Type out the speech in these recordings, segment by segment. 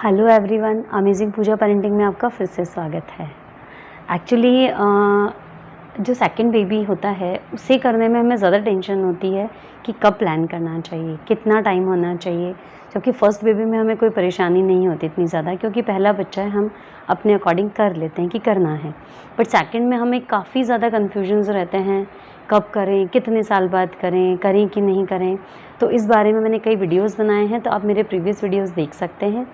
Hello everyone, amazing पूजा parenting में आपका फिर से स्वागत है। एक्चुअली जो सेकंड बेबी होता है उसे करने में हमें ज़्यादा टेंशन होती है कि कब प्लान करना चाहिए, कितना टाइम होना चाहिए। जबकि फ़र्स्ट बेबी में हमें कोई परेशानी नहीं होती इतनी ज़्यादा, क्योंकि पहला बच्चा है, हम अपने अकॉर्डिंग कर लेते हैं कि करना है। बट सेकंड में हमें काफ़ी ज़्यादा कन्फ्यूजन्स रहते हैं, कब करें, कितने साल बाद करें, करें कि नहीं करें। तो इस बारे में मैंने कई वीडियोज़ बनाए हैं, तो आप मेरे प्रीवियस वीडियोज़ देख सकते हैं।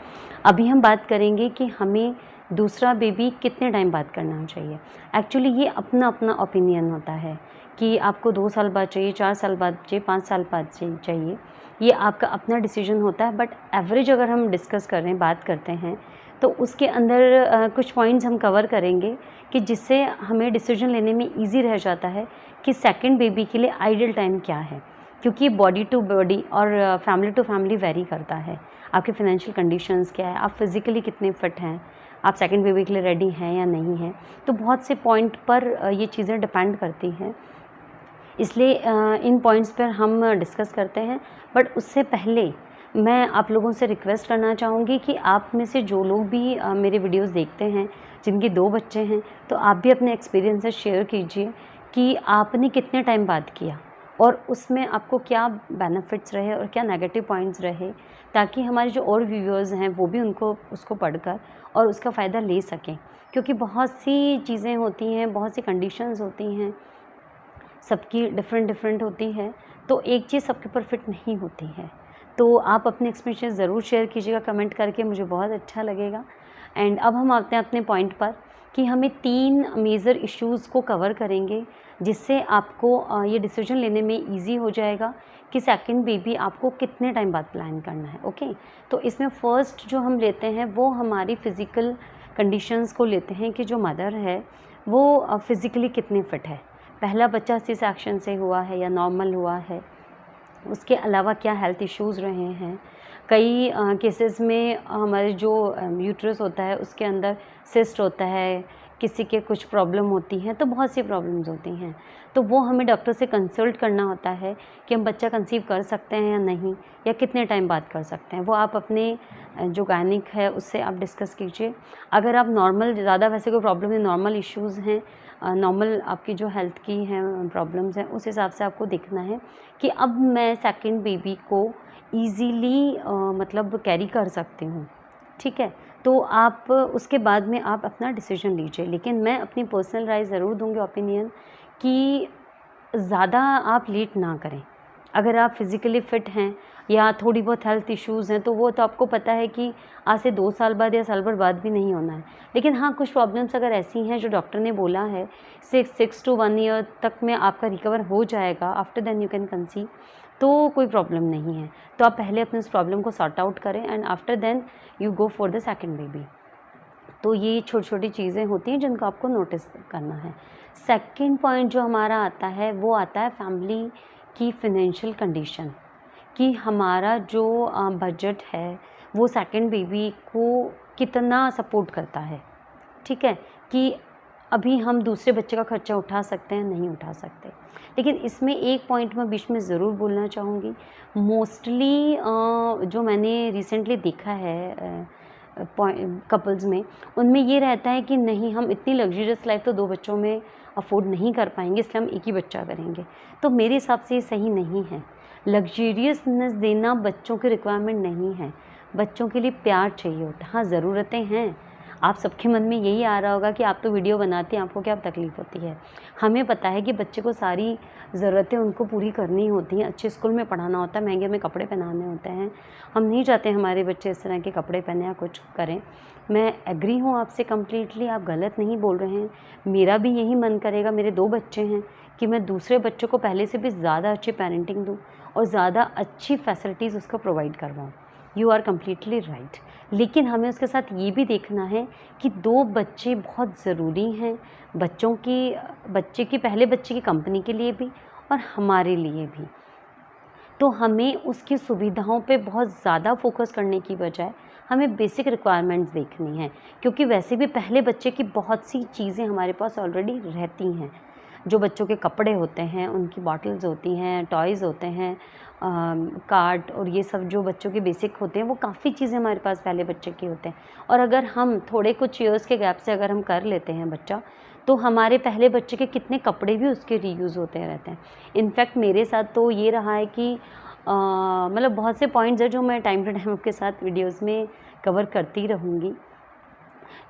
अभी हम बात करेंगे कि हमें दूसरा बेबी कितने टाइम बाद करना चाहिए। एक्चुअली ये अपना अपना ओपिनियन होता है कि आपको 2 साल बाद चाहिए, 4 साल बाद चाहिए, 5 साल बाद चाहिए। ये आपका अपना डिसीजन होता है। बट एवरेज अगर हम डिस्कस कर रहे हैं, बात करते हैं, तो उसके अंदर कुछ पॉइंट्स हम कवर करेंगे कि जिससे हमें डिसीजन लेने में ईजी रह जाता है कि सेकेंड बेबी के लिए आइडियल टाइम क्या है। क्योंकि बॉडी टू बॉडी और फैमिली टू फैमिली वेरी करता है। आपके फाइनेंशियल कंडीशंस क्या है, आप फिज़िकली कितने फिट हैं, आप सेकंड बेबी के लिए रेडी हैं या नहीं हैं। तो बहुत से पॉइंट पर ये चीज़ें डिपेंड करती हैं। इसलिए इन पॉइंट्स पर हम डिस्कस करते हैं। बट उससे पहले मैं आप लोगों से रिक्वेस्ट करना चाहूँगी कि आप में से जो लोग भी मेरे वीडियोज़ देखते हैं, जिनके 2 बच्चे हैं, तो आप भी अपने एक्सपीरियंसेस शेयर कीजिए कि आपने कितने टाइम बाद किया और उसमें आपको क्या बेनिफिट्स रहे और क्या नेगेटिव पॉइंट्स रहे, ताकि हमारे जो और व्यूअर्स हैं वो भी उसको पढ़कर और उसका फ़ायदा ले सकें। क्योंकि बहुत सी चीज़ें होती हैं, बहुत सी कंडीशंस होती हैं, सबकी डिफरेंट होती है। तो एक चीज़ सबके ऊपर फिट नहीं होती है। तो आप अपने एक्सपीरियंस ज़रूर शेयर कीजिएगा कमेंट करके, मुझे बहुत अच्छा लगेगा। एंड अब हम आते हैं अपने पॉइंट पर कि हमें 3 मेजर इश्यूज़ को कवर करेंगे, जिससे आपको ये डिसीजन लेने में ईजी हो जाएगा कि सेकंड बेबी आपको कितने टाइम बाद प्लान करना है। ओके, तो इसमें फ़र्स्ट जो हम लेते हैं वो हमारी फ़िज़िकल कंडीशंस को लेते हैं कि जो मदर है वो फ़िज़िकली कितनी फ़िट है। पहला बच्चा सी सेक्शन से हुआ है या नॉर्मल हुआ है, उसके अलावा क्या हेल्थ इश्यूज़ रहे हैं। कई केसेस में हमारे जो यूट्रस होता है उसके अंदर सिस्ट होता है, किसी के कुछ प्रॉब्लम होती हैं, तो बहुत सी प्रॉब्लम्स होती हैं। तो वो हमें डॉक्टर से कंसल्ट करना होता है कि हम बच्चा कंसीव कर सकते हैं या नहीं, या कितने टाइम बाद कर सकते हैं। वो आप अपने जो गायनिक है उससे आप डिस्कस कीजिए। अगर आप नॉर्मल, ज़्यादा वैसे कोई प्रॉब्लम नहीं, नॉर्मल इश्यूज़ हैं, नॉर्मल आपकी जो हेल्थ की हैं प्रॉब्लम्स हैं, उस हिसाब से आपको देखना है कि अब मैं सेकंड बेबी को ईज़िली मतलब कैरी कर सकती हूँ। ठीक है, तो आप उसके बाद में आप अपना डिसीजन लीजिए। लेकिन मैं अपनी पर्सनल राय ज़रूर दूँगी, ओपिनियन, कि ज़्यादा आप लेट ना करें। अगर आप फिज़िकली फ़िट हैं या थोड़ी बहुत हेल्थ इश्यूज़ हैं, तो वो तो आपको पता है कि आज से 2 साल बाद या साल भर बाद भी नहीं होना है। लेकिन हाँ, कुछ प्रॉब्लम्स अगर ऐसी हैं जो डॉक्टर ने बोला है 6 टू 1 ईयर तक में आपका रिकवर हो जाएगा, after then you can conceive, तो कोई प्रॉब्लम नहीं है। तो आप पहले अपने उस प्रॉब्लम को सॉर्ट आउट करें and after then you go for the second baby. तो ये छोटी-छोटी चीज़ें होती हैं जिनको आपको नोटिस करना है। सेकंड पॉइंट जो हमारा आता है वो आता है फैमिली की फ़ाइनेंशियल कंडीशन, कि हमारा जो बजट है वो सेकंड बेबी को कितना सपोर्ट करता है। ठीक है, कि अभी हम दूसरे बच्चे का खर्चा उठा सकते हैं, नहीं उठा सकते। लेकिन इसमें एक पॉइंट मैं बीच में ज़रूर बोलना चाहूँगी। मोस्टली जो मैंने रिसेंटली देखा है कपल्स में, उनमें ये रहता है कि नहीं, हम इतनी लग्जरियस लाइफ तो 2 बच्चों में अफोर्ड नहीं कर पाएंगे, इसलिए हम एक ही बच्चा करेंगे। तो मेरे हिसाब से ये सही नहीं है। लग्जरियसनेस देना बच्चों की रिक्वायरमेंट नहीं है। बच्चों के लिए प्यार चाहिए होता है। हाँ, ज़रूरतें हैं। आप सबके मन में यही आ रहा होगा कि आप तो वीडियो बनाते हैं, आपको क्या तकलीफ़ होती है। हमें पता है कि बच्चे को सारी ज़रूरतें उनको पूरी करनी होती हैं, अच्छे स्कूल में पढ़ाना होता है, महंगे में कपड़े पहनाने होते हैं। हम नहीं चाहते हमारे बच्चे इस तरह के कपड़े पहने या कुछ करें। मैं एग्री हूँ आपसे कम्प्लीटली, आप गलत नहीं बोल रहे हैं। मेरा भी यही मन करेगा, मेरे 2 बच्चे हैं, कि मैं दूसरे बच्चों को पहले से भी ज़्यादा अच्छी पेरेंटिंग दूँ और ज़्यादा अच्छी फैसिलिटीज़ उसको प्रोवाइड करवाऊँ। You are completely right. लेकिन हमें उसके साथ ये भी देखना है कि 2 बच्चे बहुत ज़रूरी हैं, बच्चे की पहले बच्चे की कंपनी के लिए भी और हमारे लिए भी। तो हमें उसकी सुविधाओं पे बहुत ज़्यादा फोकस करने की बजाय हमें बेसिक रिक्वायरमेंट्स देखनी है, क्योंकि वैसे भी पहले बच्चे की बहुत सी चीज़ें हमारे पास ऑलरेडी रहती हैं। जो बच्चों के कपड़े होते हैं, उनकी बॉटल्स होती हैं, टॉयज़ होते हैं, कार्ड और ये सब जो बच्चों के बेसिक होते हैं, वो काफ़ी चीज़ें हमारे पास पहले बच्चे के होते हैं। और अगर हम थोड़े कुछ ईयर्स के गैप से अगर हम कर लेते हैं बच्चा, तो हमारे पहले बच्चे के कितने कपड़े भी उसके रीयूज़ होते रहते हैं। इनफैक्ट मेरे साथ तो ये रहा है कि मतलब बहुत से पॉइंट्स हैं जो मैं टाइम टू टाइम आपके साथ वीडियोज़ में कवर करती रहूँगी।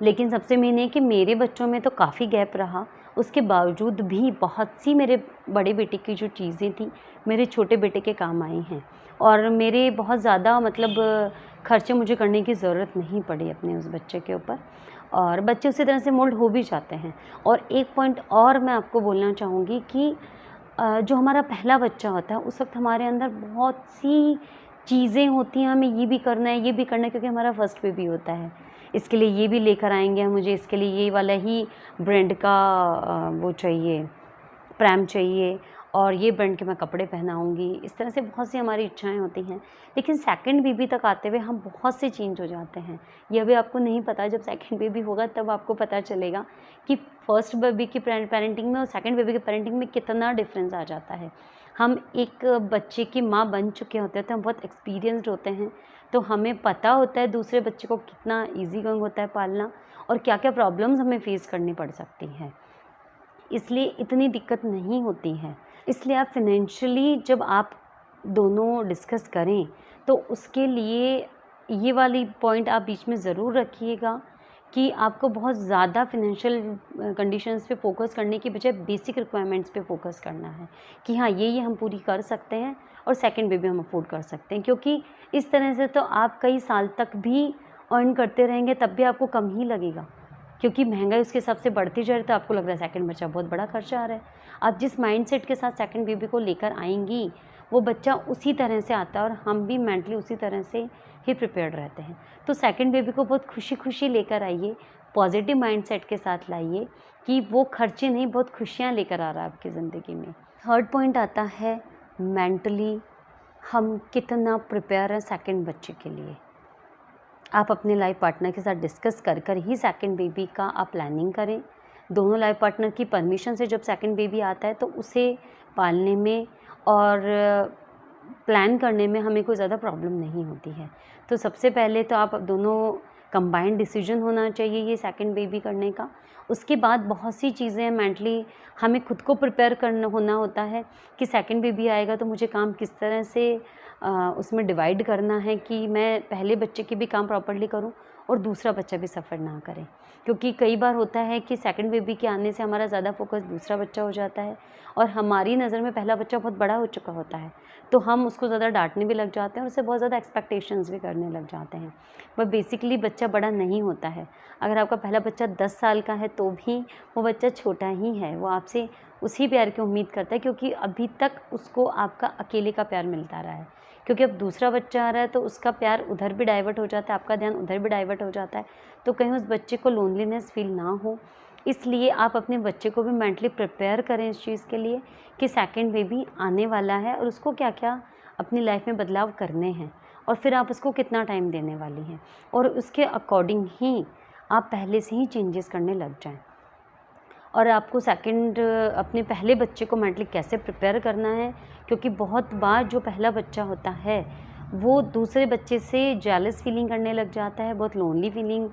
लेकिन सबसे मेन है कि मेरे बच्चों में तो काफ़ी गैप रहा, उसके बावजूद भी बहुत सी मेरे बड़े बेटे की जो चीज़ें थी, मेरे छोटे बेटे के काम आई हैं और मेरे बहुत ज़्यादा मतलब खर्चे मुझे करने की ज़रूरत नहीं पड़ी अपने उस बच्चे के ऊपर और बच्चे उसी तरह से मोल्ड हो भी जाते हैं। और एक पॉइंट और मैं आपको बोलना चाहूँगी कि जो हमारा पहला बच्चा होता है, उस वक़्त हमारे अंदर बहुत सी चीज़ें होती हैं, हमें ये भी करना है, ये भी करना है क्योंकि हमारा फर्स्ट बेबी होता है। इसके लिए ये भी लेकर आएँगे मुझे इसके लिए ये वाला ही ब्रांड का वो चाहिए, प्रैम चाहिए और ये ब्रांड के मैं कपड़े पहनाऊँगी। इस तरह से बहुत सी हमारी इच्छाएँ होती हैं। लेकिन सेकंड बेबी तक आते हुए हम बहुत से चेंज हो जाते हैं। ये अभी आपको नहीं पता, जब सेकंड बेबी होगा तब आपको पता चलेगा कि फर्स्ट बेबी की पेरेंटिंग में और सेकंड बेबी की पेरेंटिंग में कितना डिफरेंस आ जाता है। हम एक बच्चे की माँ बन चुके होते हैं तो हम बहुत एक्सपीरियंस्ड होते हैं, तो हमें पता होता है दूसरे बच्चे को कितना ईज़ी गोइंग होता है पालना और क्या-क्या प्रॉब्लम्स हमें फेस करनी पड़ सकती हैं। इसलिए इतनी दिक्कत नहीं होती है। इसलिए आप फाइनेंशियली जब आप दोनों डिस्कस करें, तो उसके लिए ये वाली पॉइंट आप बीच में ज़रूर रखिएगा कि आपको बहुत ज़्यादा फाइनेंशियल कंडीशंस पे फ़ोकस करने की बजाय बेसिक रिक्वायरमेंट्स पे फ़ोकस करना है कि हाँ, ये हम पूरी कर सकते हैं और सेकंड बेबी हम अफ़ोर्ड कर सकते हैं। क्योंकि इस तरह से तो आप कई साल तक भी अर्न करते रहेंगे, तब भी आपको कम ही लगेगा। क्योंकि महंगाई उसके हिसाब से बढ़ती जा रही है, तो आपको लग रहा है सेकंड बच्चा बहुत बड़ा खर्चा आ रहा है। आप जिस माइंडसेट के साथ सेकंड बेबी को लेकर आएँगी, वो बच्चा उसी तरह से आता है और हम भी मेंटली उसी तरह से ही प्रिपेयर्ड रहते हैं। तो सेकंड बेबी को बहुत खुशी-खुशी लेकर आइए, पॉजिटिव माइंडसेट के साथ लाइए कि वो खर्चे नहीं, बहुत खुशियाँ लेकर आ रहा है आपकी ज़िंदगी में। थर्ड पॉइंट आता है मेंटली हम कितना प्रिपेयर हैं सेकंड बच्चे के लिए। आप अपने लाइफ पार्टनर के साथ डिस्कस कर ही सेकंड बेबी का आप प्लानिंग करें। दोनों लाइफ पार्टनर की परमिशन से जब सेकंड बेबी आता है तो उसे पालने में और प्लान करने में हमें कोई ज़्यादा प्रॉब्लम नहीं होती है। तो सबसे पहले तो आप दोनों कंबाइंड डिसीजन होना चाहिए ये सेकंड बेबी करने का। उसके बाद बहुत सी चीज़ें मेंटली हमें खुद को प्रिपेयर करना होना होता है कि सेकंड बेबी आएगा तो मुझे काम किस तरह से उसमें डिवाइड करना है कि मैं पहले बच्चे के भी काम प्रॉपर्ली करूं और दूसरा बच्चा भी सफ़र ना करे। क्योंकि कई बार होता है कि सेकंड बेबी के आने से हमारा ज़्यादा फोकस दूसरा बच्चा हो जाता है और हमारी नज़र में पहला बच्चा बहुत बड़ा हो चुका होता है, तो हम उसको ज़्यादा डांटने भी लग जाते हैं और उससे बहुत ज़्यादा एक्सपेक्टेशंस भी करने लग जाते हैं। पर बेसिकली बच्चा बड़ा नहीं होता है। अगर आपका पहला बच्चा 10 साल का है तो भी वो बच्चा छोटा ही है, वो आपसे उसी प्यार की उम्मीद करता है क्योंकि अभी तक उसको आपका अकेले का प्यार मिलता रहा है। क्योंकि अब दूसरा बच्चा आ रहा है तो उसका प्यार उधर भी डाइवर्ट हो जाता है, आपका ध्यान उधर भी डाइवर्ट हो जाता है, तो कहीं उस बच्चे को लोनलीनेस फील ना हो। इसलिए आप अपने बच्चे को भी मेंटली प्रिपेयर करें इस चीज़ के लिए कि सेकंड बेबी आने वाला है और उसको क्या क्या अपनी लाइफ में बदलाव करने हैं और फिर आप उसको कितना टाइम देने वाली हैं और उसके अकॉर्डिंग ही आप पहले से ही चेंजेस करने लग जाएं। और आपको सेकंड अपने पहले बच्चे को मेंटली कैसे प्रिपेयर करना है, क्योंकि बहुत बार जो पहला बच्चा होता है वो दूसरे बच्चे से जेलस फीलिंग करने लग जाता है, बहुत लोनली फीलिंग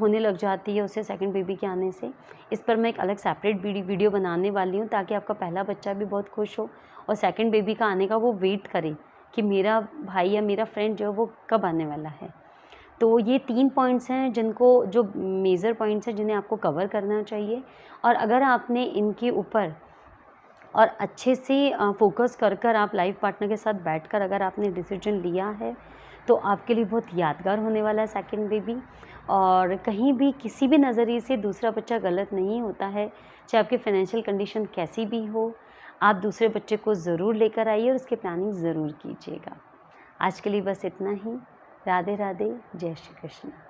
होने लग जाती है उसे सेकंड बेबी के आने से। इस पर मैं एक अलग सेपरेट वीडियो बनाने वाली हूँ ताकि आपका पहला बच्चा भी बहुत खुश हो और सेकंड बेबी का आने का वो वेट करे कि मेरा भाई या मेरा फ्रेंड जो है वो कब आने वाला है। तो ये 3 पॉइंट्स हैं जो मेजर पॉइंट्स हैं जिन्हें आपको कवर करना चाहिए और अगर आपने इनके ऊपर और अच्छे से फोकस कर आप लाइफ पार्टनर के साथ बैठकर अगर आपने डिसीजन लिया है तो आपके लिए बहुत यादगार होने वाला है सेकंड बेबी। और कहीं भी किसी भी नज़रिए से दूसरा बच्चा गलत नहीं होता है, चाहे आपकी फाइनेंशियल कंडीशन कैसी भी हो, आप दूसरे बच्चे को ज़रूर लेकर आइए और उसकी प्लानिंग ज़रूर कीजिएगा। आज के लिए बस इतना ही। राधे राधे, जय श्री कृष्ण।